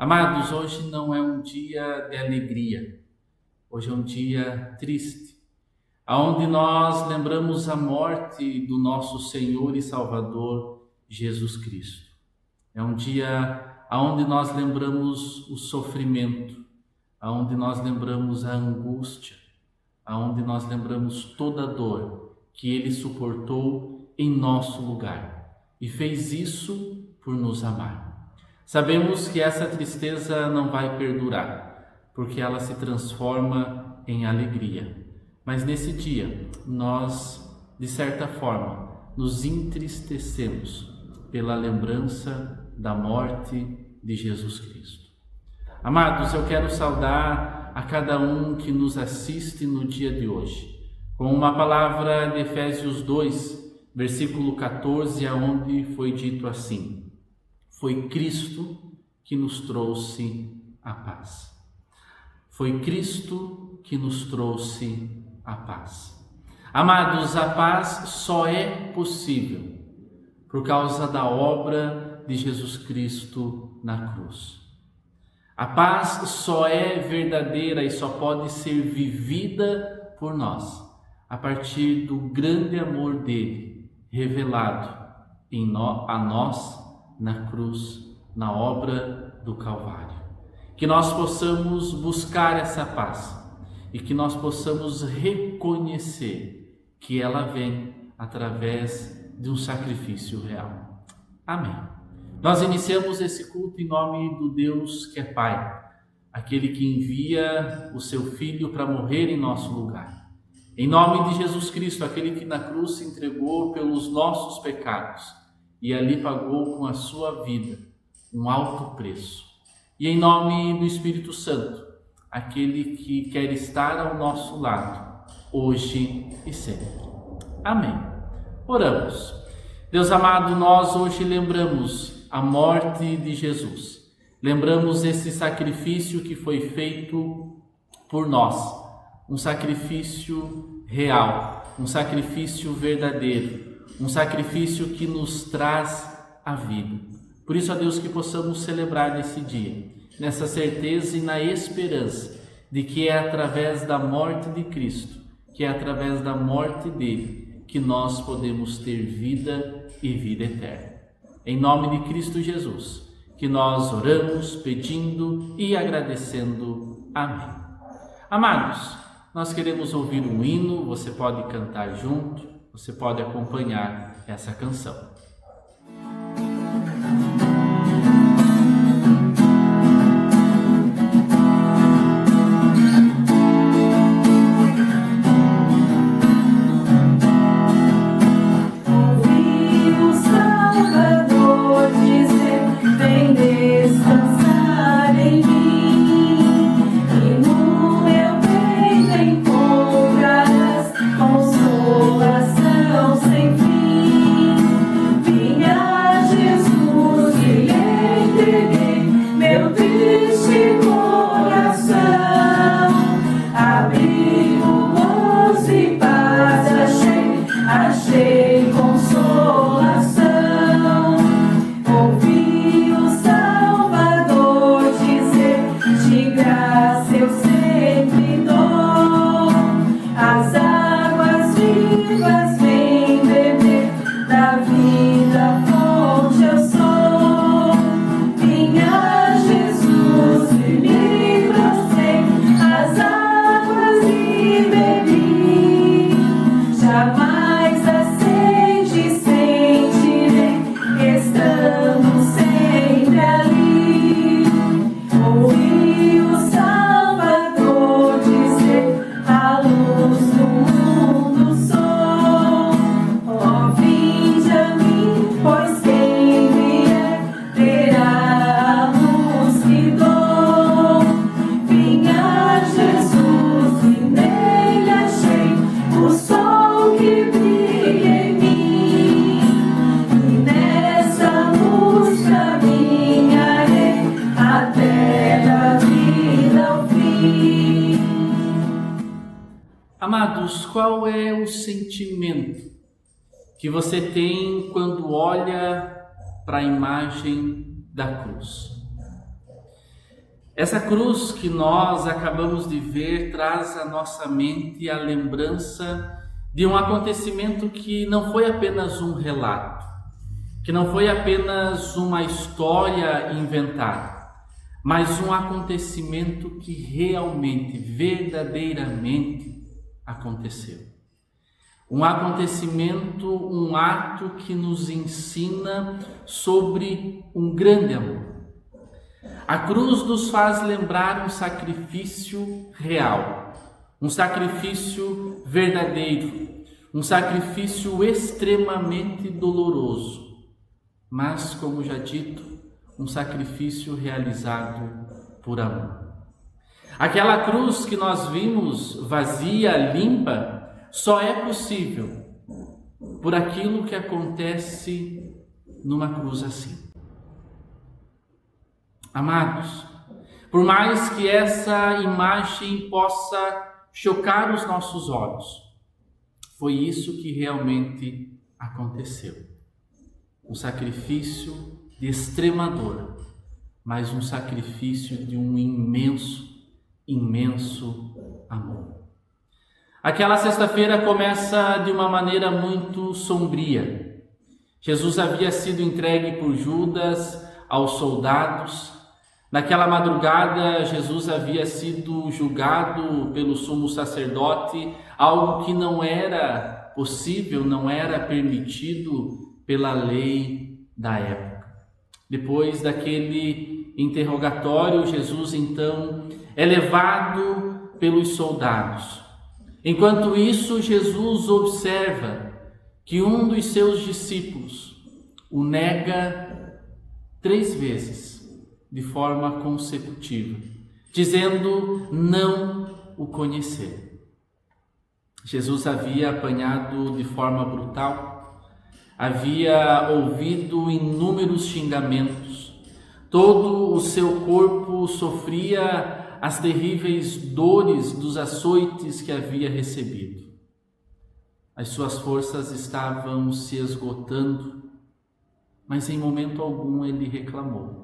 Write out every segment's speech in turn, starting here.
Amados, hoje não é um dia de alegria, hoje é um dia triste, onde nós lembramos a morte do nosso Senhor e Salvador Jesus Cristo. É um dia onde nós lembramos o sofrimento, onde nós lembramos a angústia, onde nós lembramos toda a dor que Ele suportou em nosso lugar e fez isso por nos amar. Sabemos que essa tristeza não vai perdurar, porque ela se transforma em alegria. Mas nesse dia, nós, de certa forma, nos entristecemos pela lembrança da morte de Jesus Cristo. Amados, eu quero saudar a cada um que nos assiste no dia de hoje, com uma palavra de Efésios 2, versículo 14, onde foi dito assim: foi Cristo que nos trouxe a paz. Foi Cristo que nos trouxe a paz. Amados, a paz só é possível por causa da obra de Jesus Cristo na cruz. A paz só é verdadeira e só pode ser vivida por nós a partir do grande amor dele revelado a nós na cruz, na obra do Calvário. Que nós possamos buscar essa paz e que nós possamos reconhecer que ela vem através de um sacrifício real. Amém. Nós iniciamos esse culto em nome do Deus que é Pai, aquele que envia o seu Filho para morrer em nosso lugar. Em nome de Jesus Cristo, aquele que na cruz se entregou pelos nossos pecados e ali pagou com a sua vida um alto preço. E em nome do Espírito Santo, aquele que quer estar ao nosso lado, hoje e sempre. Amém. Oramos. Deus amado, nós hoje lembramos a morte de Jesus. Lembramos esse sacrifício que foi feito por nós. Um sacrifício real, um sacrifício verdadeiro, um sacrifício que nos traz a vida. Por isso, ó Deus, que possamos celebrar nesse dia, nessa certeza e na esperança de que é através da morte de Cristo, que é através da morte dele, que nós podemos ter vida e vida eterna. Em nome de Cristo Jesus, que nós oramos pedindo e agradecendo. Amém. Amados, nós queremos ouvir um hino, você pode cantar junto, você pode acompanhar essa canção. Amados, qual é o sentimento que você tem quando olha para a imagem da cruz? Essa cruz que nós acabamos de ver traz à nossa mente a lembrança de um acontecimento que não foi apenas um relato, que não foi apenas uma história inventada, mas um acontecimento que realmente, verdadeiramente aconteceu. Um acontecimento, um ato que nos ensina sobre um grande amor. A cruz nos faz lembrar um sacrifício real, um sacrifício verdadeiro, um sacrifício extremamente doloroso, mas, como já dito, um sacrifício realizado por amor. Aquela cruz que nós vimos vazia, limpa, só é possível por aquilo que acontece numa cruz assim. Amados, por mais que essa imagem possa chocar os nossos olhos, foi isso que realmente aconteceu. Um sacrifício de extrema dor, mas um sacrifício de um imenso, imenso amor. Aquela sexta-feira começa de uma maneira muito sombria. Jesus havia sido entregue por Judas aos soldados. Naquela madrugada, Jesus havia sido julgado pelo sumo sacerdote, algo que não era possível, não era permitido pela lei da época. Depois daquele interrogatório, Jesus então é levado pelos soldados. Enquanto isso, Jesus observa que um dos seus discípulos o nega 3 vezes de forma consecutiva, dizendo não o conhecer. Jesus havia apanhado de forma brutal, havia ouvido inúmeros xingamentos, todo o seu corpo sofria as terríveis dores dos açoites que havia recebido. As suas forças estavam se esgotando, mas em momento algum ele reclamou.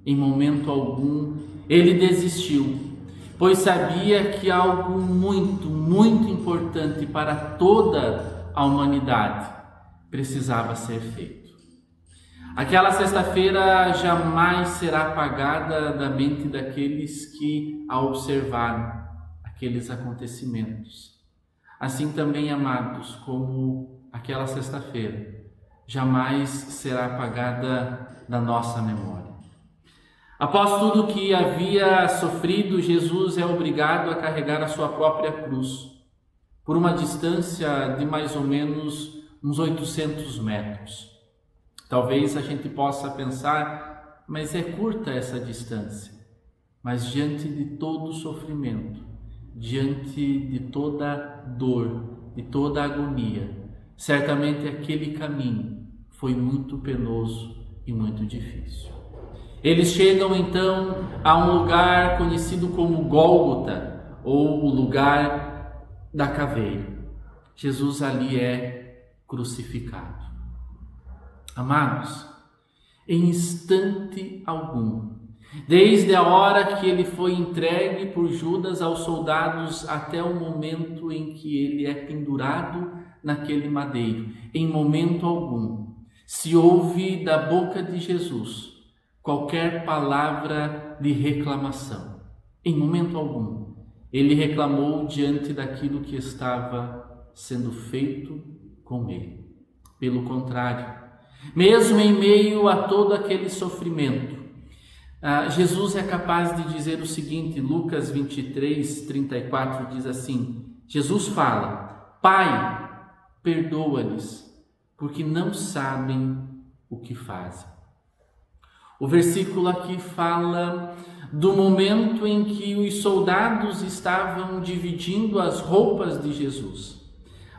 Em momento algum ele desistiu, pois sabia que algo muito, muito importante para toda a humanidade precisava ser feito. Aquela sexta-feira jamais será apagada da mente daqueles que a observaram, aqueles acontecimentos. Assim também, amados, como aquela sexta-feira, jamais será apagada da nossa memória. Após tudo que havia sofrido, Jesus é obrigado a carregar a sua própria cruz, por uma distância de mais ou menos uns 800 metros. Talvez a gente possa pensar, mas é curta essa distância. Mas diante de todo o sofrimento, diante de toda dor, de toda agonia, certamente aquele caminho foi muito penoso e muito difícil. Eles chegam então a um lugar conhecido como Gólgota, ou o lugar da caveira. Jesus ali é crucificado. Amados, em instante algum, desde a hora que ele foi entregue por Judas aos soldados até o momento em que ele é pendurado naquele madeiro, em momento algum, se ouve da boca de Jesus qualquer palavra de reclamação. Em momento algum, ele reclamou diante daquilo que estava sendo feito com ele. Pelo contrário, mesmo em meio a todo aquele sofrimento, Jesus é capaz de dizer o seguinte, Lucas 23, 34 diz assim, Jesus fala, Pai, perdoa-lhes, porque não sabem o que fazem. O versículo aqui fala do momento em que os soldados estavam dividindo as roupas de Jesus.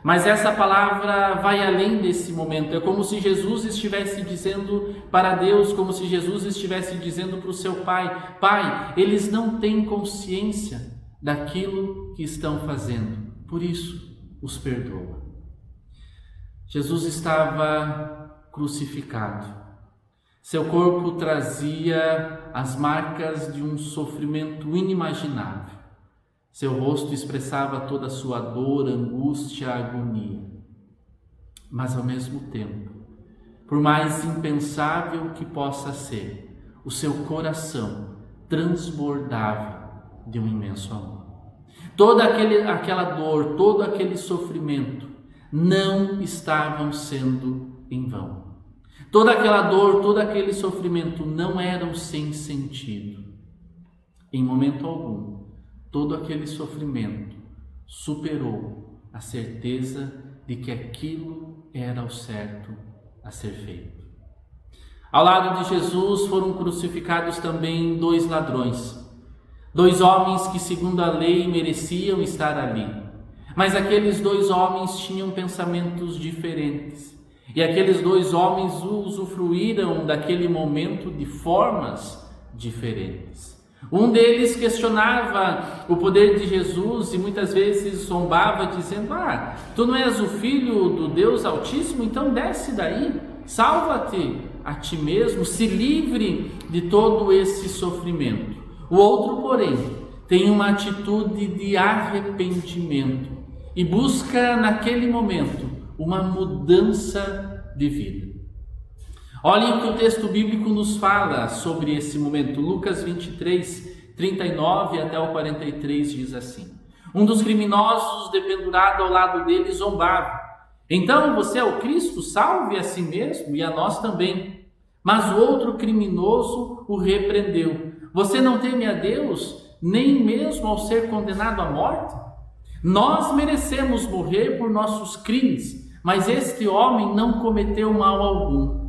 Mas essa palavra vai além desse momento. É como se Jesus estivesse dizendo para Deus, como se Jesus estivesse dizendo para o seu Pai, Pai, eles não têm consciência daquilo que estão fazendo. Por isso, os perdoa. Jesus estava crucificado. Seu corpo trazia as marcas de um sofrimento inimaginável. Seu rosto expressava toda a sua dor, angústia, agonia. Mas ao mesmo tempo, por mais impensável que possa ser, o seu coração transbordava de um imenso amor. Toda aquela dor, todo aquele sofrimento não estavam sendo em vão. Toda aquela dor, todo aquele sofrimento não eram sem sentido. Em momento algum, todo aquele sofrimento superou a certeza de que aquilo era o certo a ser feito. Ao lado de Jesus foram crucificados também 2 ladrões, 2 homens que, segundo a lei, mereciam estar ali. Mas aqueles 2 homens tinham pensamentos diferentes. E aqueles 2 homens usufruíram daquele momento de formas diferentes. Um deles questionava o poder de Jesus e muitas vezes zombava, dizendo: tu não és o filho do Deus Altíssimo? Então desce daí, salva-te a ti mesmo, se livre de todo esse sofrimento. O outro, porém, tem uma atitude de arrependimento e busca naquele momento uma mudança de vida. Olhem o que o texto bíblico nos fala sobre esse momento. Lucas 23, 39 até o 43 diz assim: um dos criminosos dependurado ao lado dele zombava: então você é o Cristo? Salve a si mesmo e a nós também. Mas o outro criminoso o repreendeu: você não teme a Deus, nem mesmo ao ser condenado à morte? Nós merecemos morrer por nossos crimes, mas este homem não cometeu mal algum.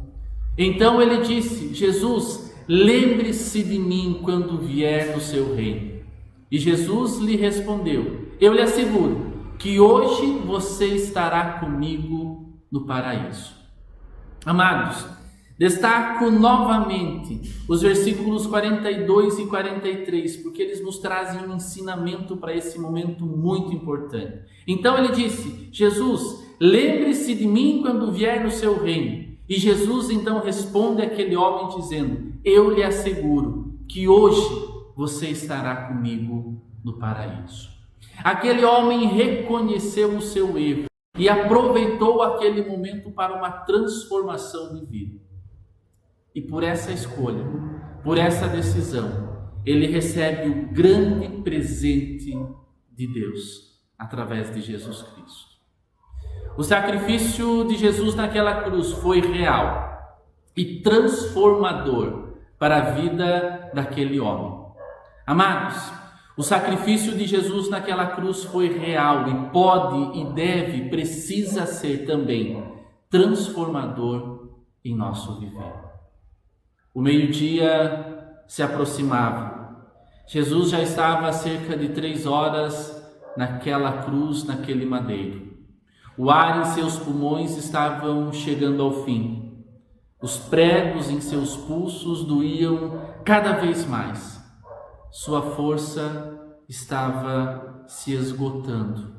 Então ele disse: Jesus, lembre-se de mim quando vier no seu reino. E Jesus lhe respondeu: eu lhe asseguro que hoje você estará comigo no paraíso. Amados, destaco novamente os versículos 42 e 43, porque eles nos trazem um ensinamento para esse momento muito importante. Então ele disse: Jesus, lembre-se de mim quando vier no seu reino. E Jesus então responde àquele homem dizendo: eu lhe asseguro que hoje você estará comigo no paraíso. Aquele homem reconheceu o seu erro e aproveitou aquele momento para uma transformação de vida. E por essa escolha, por essa decisão, ele recebe o grande presente de Deus através de Jesus Cristo. O sacrifício de Jesus naquela cruz foi real e transformador para a vida daquele homem. Amados, o sacrifício de Jesus naquela cruz foi real e pode e deve, precisa ser também transformador em nosso viver. O meio-dia se aproximava. Jesus já estava há cerca de 3 horas naquela cruz, naquele madeiro. O ar em seus pulmões estavam chegando ao fim. Os pregos em seus pulsos doíam cada vez mais. Sua força estava se esgotando.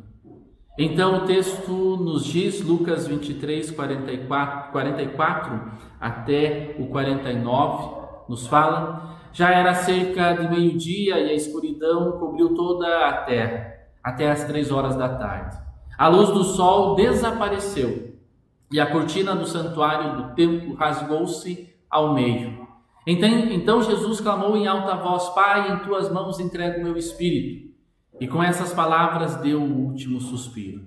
Então o texto nos diz, Lucas 23, 44 até o 49, nos fala: já era cerca de meio-dia e a escuridão cobriu toda a terra, até as 3 horas da tarde. A luz do sol desapareceu e a cortina do santuário do templo rasgou-se ao meio. Então Jesus clamou em alta voz: Pai, em tuas mãos entrego o meu espírito. E com essas palavras deu o último suspiro.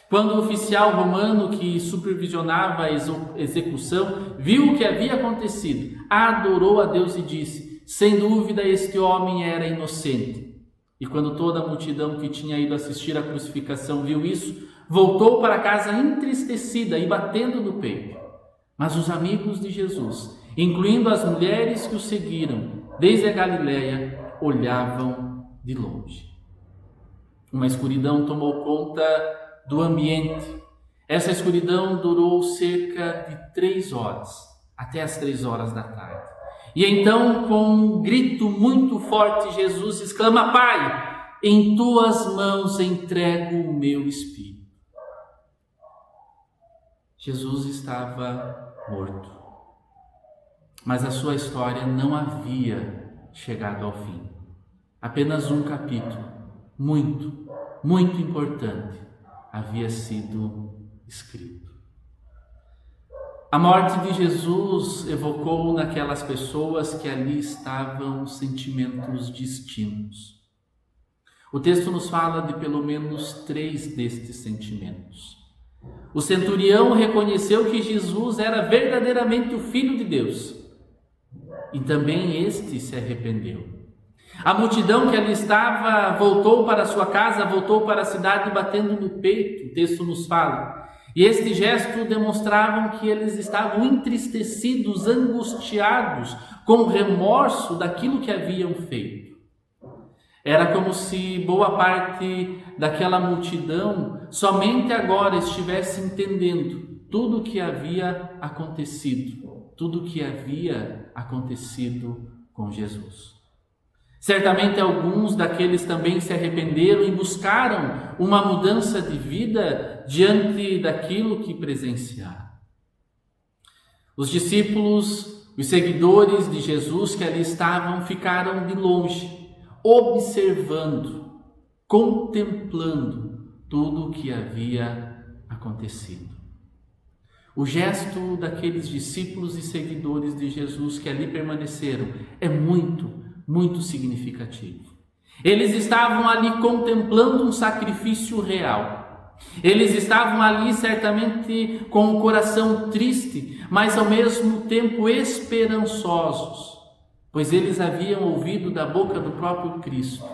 Quando o oficial romano que supervisionava a execução viu o que havia acontecido, adorou a Deus e disse: sem dúvida este homem era inocente. E quando toda a multidão que tinha ido assistir à crucificação viu isso, voltou para casa entristecida e batendo no peito. Mas os amigos de Jesus, incluindo as mulheres que o seguiram desde a Galileia, olhavam de longe. Uma escuridão tomou conta do ambiente. Essa escuridão durou cerca de 3 horas, até as 3 horas da tarde. E então, com um grito muito forte, Jesus exclama: Pai, em tuas mãos entrego o meu espírito. Jesus estava morto. Mas a sua história não havia chegado ao fim. Apenas um capítulo, muito importante, havia sido escrito. A morte de Jesus evocou naquelas pessoas que ali estavam sentimentos distintos. O texto nos fala de pelo menos 3 destes sentimentos. O centurião reconheceu que Jesus era verdadeiramente o Filho de Deus, e também este se arrependeu. A multidão que ali estava voltou para sua casa, voltou para a cidade batendo no peito, o texto nos fala. E este gesto demonstrava que eles estavam entristecidos, angustiados, com remorso daquilo que haviam feito. Era como se boa parte daquela multidão somente agora estivesse entendendo tudo o que havia acontecido, tudo o que havia acontecido com Jesus. Certamente alguns daqueles também se arrependeram e buscaram uma mudança de vida diante daquilo que presenciaram. Os discípulos, os seguidores de Jesus que ali estavam, ficaram de longe, observando, contemplando tudo o que havia acontecido. O gesto daqueles discípulos e seguidores de Jesus que ali permaneceram é muito significativo. Eles estavam ali contemplando um sacrifício real. Eles estavam ali certamente com o coração triste, mas ao mesmo tempo esperançosos, pois eles haviam ouvido da boca do próprio Cristo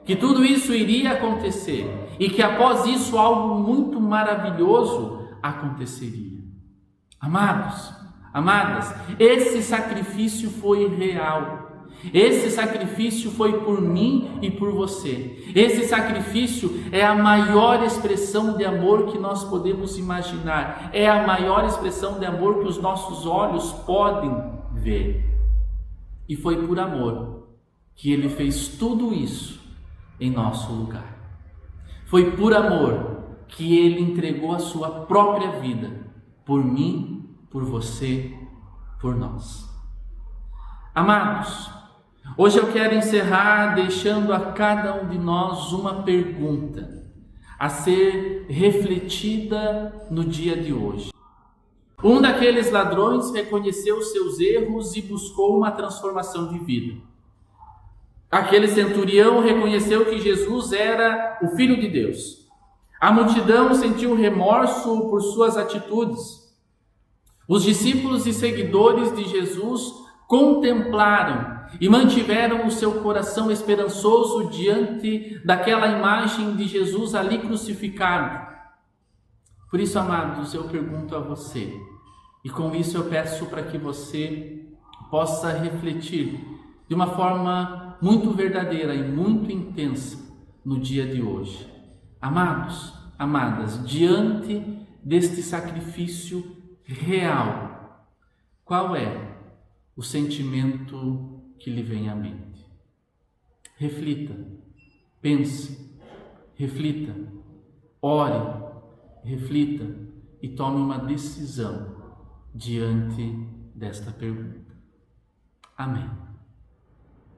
que tudo isso iria acontecer e que após isso algo muito maravilhoso aconteceria. Amados, amadas, esse sacrifício foi real. Esse sacrifício foi por mim e por você. Esse sacrifício é a maior expressão de amor que nós podemos imaginar. É a maior expressão de amor que os nossos olhos podem ver. E foi por amor que ele fez tudo isso em nosso lugar. Foi por amor que ele entregou a sua própria vida por mim, por você, por nós. Amados, hoje eu quero encerrar deixando a cada um de nós uma pergunta a ser refletida no dia de hoje. Um daqueles ladrões reconheceu seus erros e buscou uma transformação de vida. Aquele centurião reconheceu que Jesus era o Filho de Deus. A multidão sentiu remorso por suas atitudes. Os discípulos e seguidores de Jesus contemplaram e mantiveram o seu coração esperançoso diante daquela imagem de Jesus ali crucificado. Por isso, amados, eu pergunto a você, e com isso eu peço para que você possa refletir de uma forma muito verdadeira e muito intensa no dia de hoje. Amados, amadas, diante deste sacrifício real, qual é o sentimento que lhe vem à mente? Reflita, pense, reflita, ore, reflita e tome uma decisão diante desta pergunta. Amém.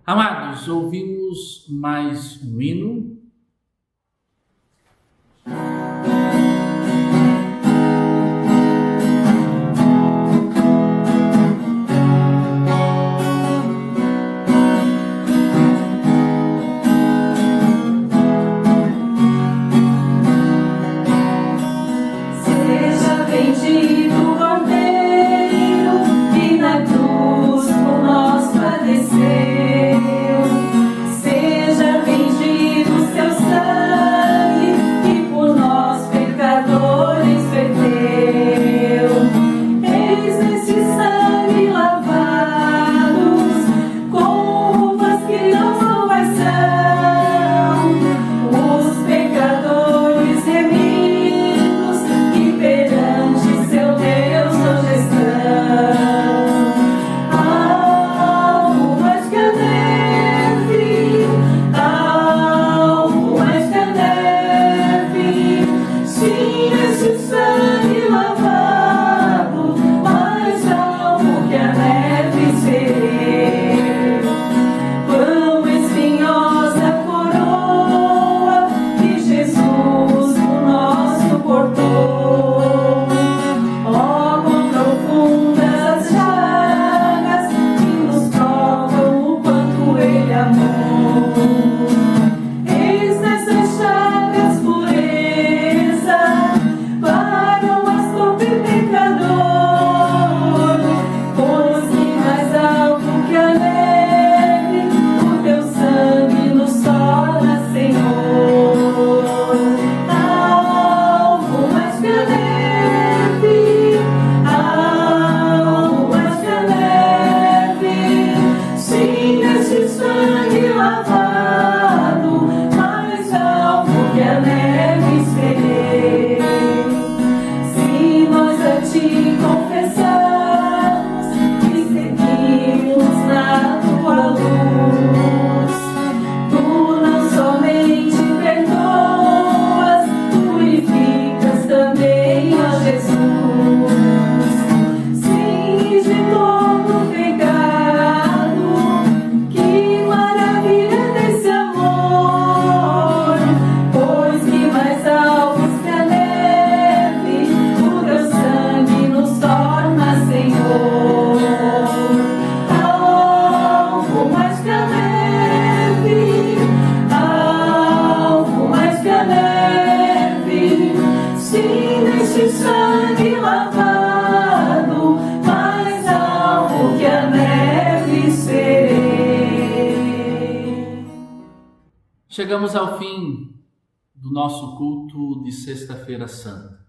Amados, ouvimos mais um hino. Seja bendito chegamos ao fim do nosso culto de Sexta-feira Santa,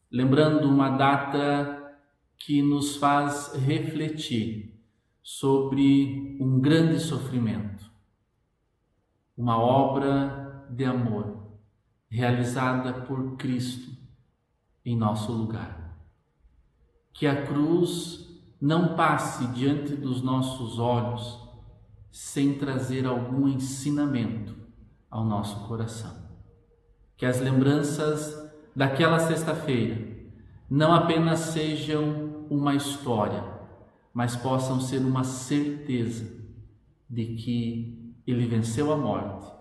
lembrando uma data que nos faz refletir sobre um grande sofrimento, uma obra de amor realizada por Cristo em nosso lugar. Que a cruz não passe diante dos nossos olhos sem trazer algum ensinamento ao nosso coração. Que as lembranças daquela sexta-feira não apenas sejam uma história, mas possam ser uma certeza de que Ele venceu a morte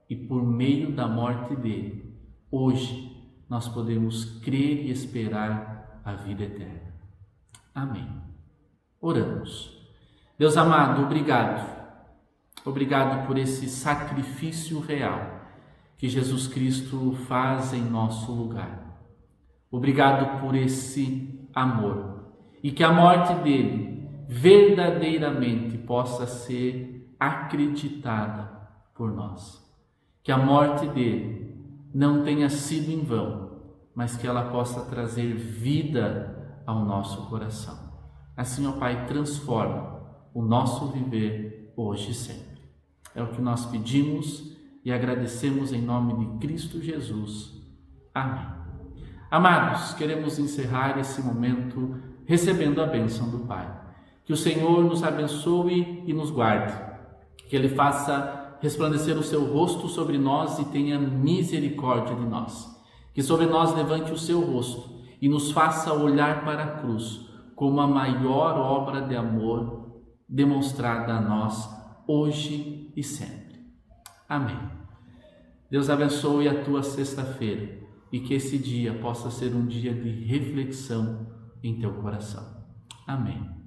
e por meio da morte dele, hoje nós podemos crer e esperar a vida eterna. Amém. Oramos. Deus amado, obrigado. Obrigado por esse sacrifício real que Jesus Cristo faz em nosso lugar. Obrigado por esse amor e que a morte dele verdadeiramente possa ser acreditada por nós. Que a morte dele não tenha sido em vão, mas que ela possa trazer vida ao nosso coração. Assim, ó Pai, transforma o nosso viver hoje e sempre. É o que nós pedimos e agradecemos em nome de Cristo Jesus. Amém. Amados, queremos encerrar esse momento recebendo a bênção do Pai. Que o Senhor nos abençoe e nos guarde. Que Ele faça resplandecer o seu rosto sobre nós e tenha misericórdia de nós. Que sobre nós levante o seu rosto e nos faça olhar para a cruz como a maior obra de amor demonstrada a nós hoje e sempre. Amém. Deus abençoe a tua sexta-feira e que esse dia possa ser um dia de reflexão em teu coração. Amém.